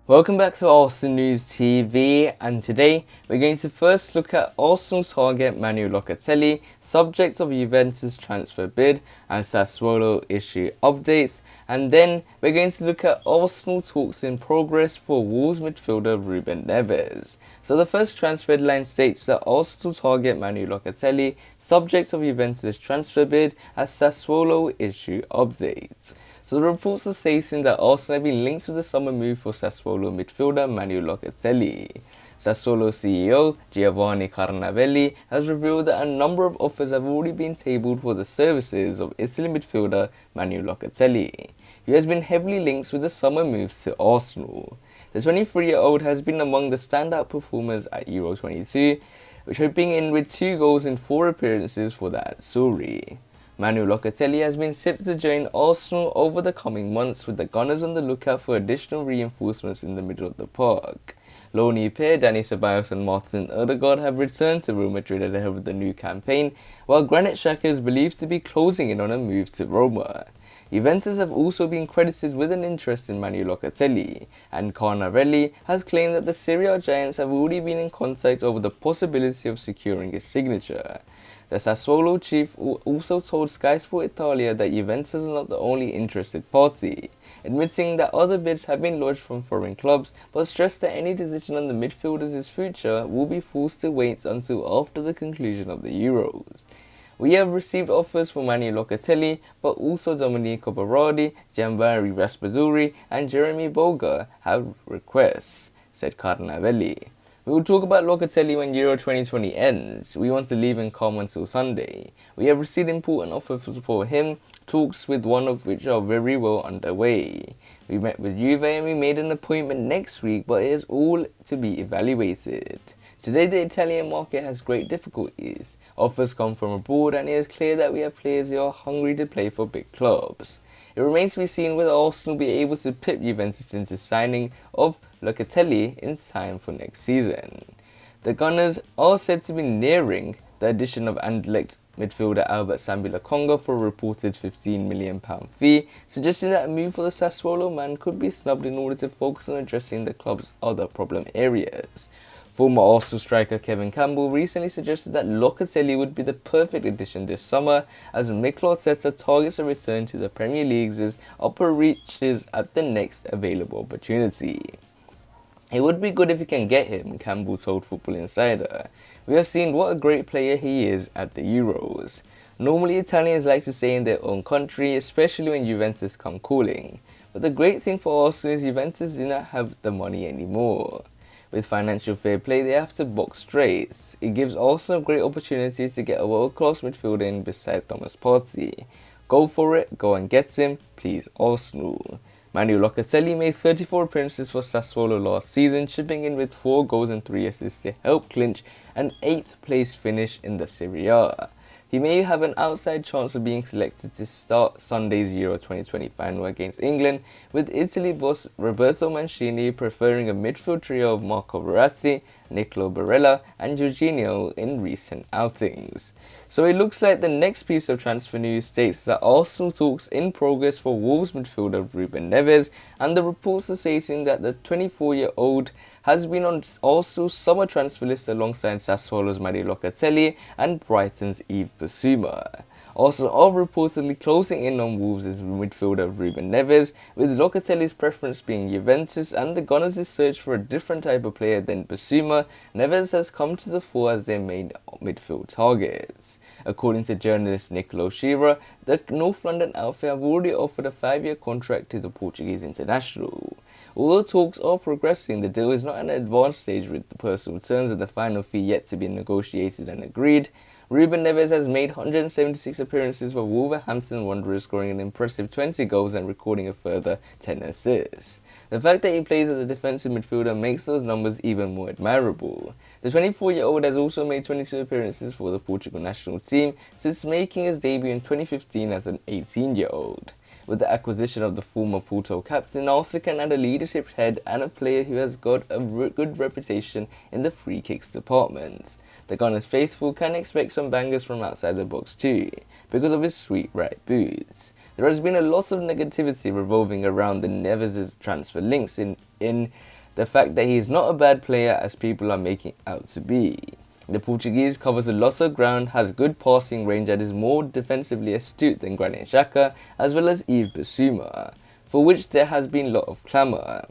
Welcome back to Arsenal News TV, and today we're going to first look at Arsenal target Manuel Locatelli, subject of Juventus transfer bid and Sassuolo issue updates, and then we're going to look at Arsenal talks in progress for Wolves midfielder Ruben Neves. So the first transfer headline states that Arsenal target Manuel Locatelli, subject of Juventus transfer bid and Sassuolo issue updates. So the reports are stating that Arsenal have been linked with the summer move for Sassuolo midfielder Manuel Locatelli. Sassuolo CEO Giovanni Carnavelli has revealed that a number of offers have already been tabled for the services of Italy midfielder Manuel Locatelli, who has been heavily linked with the summer moves to Arsenal. The 23-year-old has been among the standout performers at Euro 22, chipping in with 2 goals in 4 appearances for the Azzurri. Manuel Locatelli has been set to join Arsenal over the coming months, with the Gunners on the lookout for additional reinforcements in the middle of the park. Loney pair Dani Ceballos and Martin Odegaard have returned to Real Madrid ahead of the new campaign, while Granit Xhaka is believed to be closing in on a move to Roma. Juventus have also been credited with an interest in Manuel Locatelli, and Carnarelli has claimed that the Serie A giants have already been in contact over the possibility of securing his signature. The Sassuolo chief also told Sky Sport Italia that Juventus is not the only interested party, admitting that other bids have been lodged from foreign clubs, but stressed that any decision on the midfielder's future will be forced to wait until after the conclusion of the Euros. We have received offers for Manuel Locatelli, but also Domenico Berardi, Gianbari Raspadori and Jeremy Boga have requests, said Carnavelli. We will talk about Locatelli when Euro 2020 ends. We want to leave him calm until Sunday. We have received important offers for him, talks with one of which are very well underway. We met with Juve and we made an appointment next week, but it is all to be evaluated. Today the Italian market has great difficulties. Offers come from abroad and it is clear that we have players who are hungry to play for big clubs. It remains to be seen whether Arsenal will be able to pip Juventus into signing of Locatelli in time for next season. The Gunners are said to be nearing the addition of Anderlecht midfielder Albert Sambi Lokonga for a reported £15 million fee, suggesting that a move for the Sassuolo man could be snubbed in order to focus on addressing the club's other problem areas. Former Arsenal striker Kevin Campbell recently suggested that Locatelli would be the perfect addition this summer, as Mikel Arteta targets a return to the Premier League's upper reaches at the next available opportunity. It would be good if we can get him, Campbell told Football Insider. We have seen what a great player he is at the Euros. Normally Italians like to stay in their own country, especially when Juventus come calling. But the great thing for Arsenal is Juventus do not have the money anymore. With financial fair play, they have to box straight. It gives Arsenal a great opportunity to get a world-class midfielder in beside Thomas Partey. Go for it, go and get him, please Arsenal. Manuel Locatelli made 34 appearances for Sassuolo last season, chipping in with 4 goals and 3 assists to help clinch an 8th place finish in the Serie A. He may have an outside chance of being selected to start Sunday's Euro 2020 final against England, with Italy boss Roberto Mancini preferring a midfield trio of Marco Verratti, Nicolo Barella and Jorginho in recent outings. So it looks like the next piece of transfer news states that Arsenal talks in progress for Wolves midfielder Ruben Neves, and the reports are stating that the 24-year-old has been on Arsenal's summer transfer list alongside Sassuolo's Manuel Locatelli and Brighton's Yves Bissouma. Arsenal are reportedly closing in on Wolves' midfielder Ruben Neves, with Locatelli's preference being Juventus and the Gunners' search for a different type of player than Bissouma. Neves has come to the fore as their main midfield targets. According to journalist Nicolo Shearer, the North London outfit have already offered a 5-year contract to the Portuguese international. Although talks are progressing, the deal is not at an advanced stage with the personal terms of the final fee yet to be negotiated and agreed. Ruben Neves has made 176 appearances for Wolverhampton Wanderers, scoring an impressive 20 goals and recording a further 10 assists. The fact that he plays as a defensive midfielder makes those numbers even more admirable. The 24-year-old has also made 22 appearances for the Portugal national team since making his debut in 2015 as an 18-year-old. With the acquisition of the former Porto captain, Arsenal can add a leadership head and a player who has got a good reputation in the free kicks department. The Gunners faithful can expect some bangers from outside the box too, because of his sweet right boots. There has been a lot of negativity revolving around the Neves' transfer links in the fact that he is not a bad player as people are making out to be. The Portuguese covers a lot of ground, has good passing range and is more defensively astute than Granit Xhaka as well as Yves Bissouma, for which there has been a lot of clamour.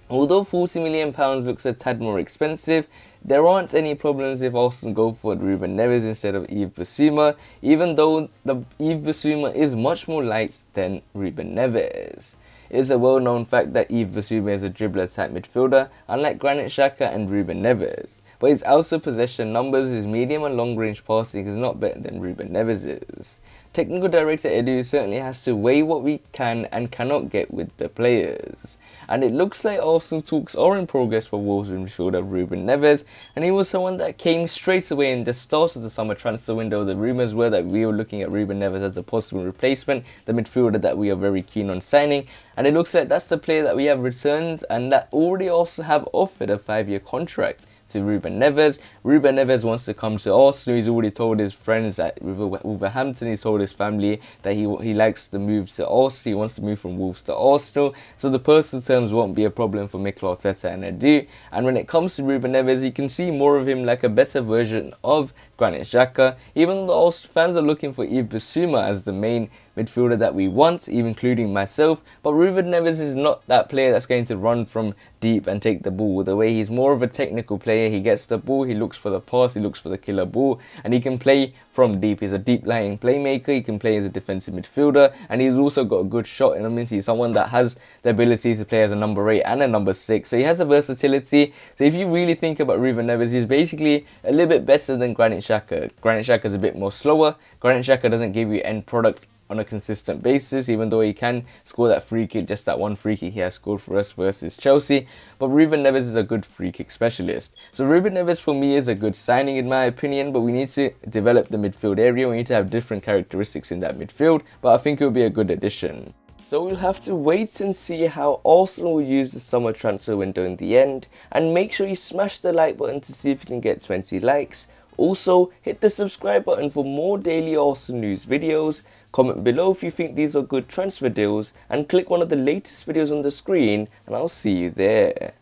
Although £40 million looks a tad more expensive, there aren't any problems if Arsenal go for Ruben Neves instead of Yves Bissouma, even though Yves Bissouma is much more light than Ruben Neves. It is a well-known fact that Yves Bissouma is a dribbler-type midfielder, unlike Granit Xhaka and Ruben Neves. But his outside possession numbers, his medium and long-range passing is not better than Ruben Neves's. Technical Director Edu certainly has to weigh what we can and cannot get with the players. And it looks like Arsenal talks are in progress for Wolves midfielder Ruben Neves, and he was someone that came straight away in the start of the summer transfer window. The rumours were that we were looking at Ruben Neves as the possible replacement, the midfielder that we are very keen on signing, and it looks like that's the player that we have returned and that already also have offered a 5-year contract to Ruben Neves. Ruben Neves wants to come to Arsenal. He's already told his friends at Wolverhampton, he's told his family that he likes to move to Arsenal. He wants to move from Wolves to Arsenal. So the personal terms won't be a problem for Mikel Arteta and Edu. And when it comes to Ruben Neves, you can see more of him like a better version of Granit Xhaka, even though the Arsenal fans are looking for Yves Bissouma as the main midfielder that we want, even including myself. But Ruben Neves is not that player that's going to run from deep and take the ball. The way he's more of a technical player, he gets the ball, he looks for the pass, he looks for the killer ball, and he can play from deep. He's a deep lying playmaker, he can play as a defensive midfielder, and he's also got a good shot in him. He's someone that has the ability to play as a number 8 and a number 6, so he has the versatility. So if you really think about Ruben Neves, he's basically a little bit better than Granit Xhaka. Granit Xhaka is a bit more slower. Granit Xhaka doesn't give you end product on a consistent basis, even though he can score that free kick, just that one free kick he has scored for us versus Chelsea. But Ruben Neves is a good free kick specialist. So Ruben Neves for me is a good signing in my opinion, but we need to develop the midfield area. We need to have different characteristics in that midfield, but I think it will be a good addition. So we'll have to wait and see how Arsenal will use the summer transfer window in the end, and make sure you smash the like button to see if you can get 20 likes. Also, hit the subscribe button for more daily Arsenal news videos. Comment below if you think these are good transfer deals, and click one of the latest videos on the screen, and I'll see you there.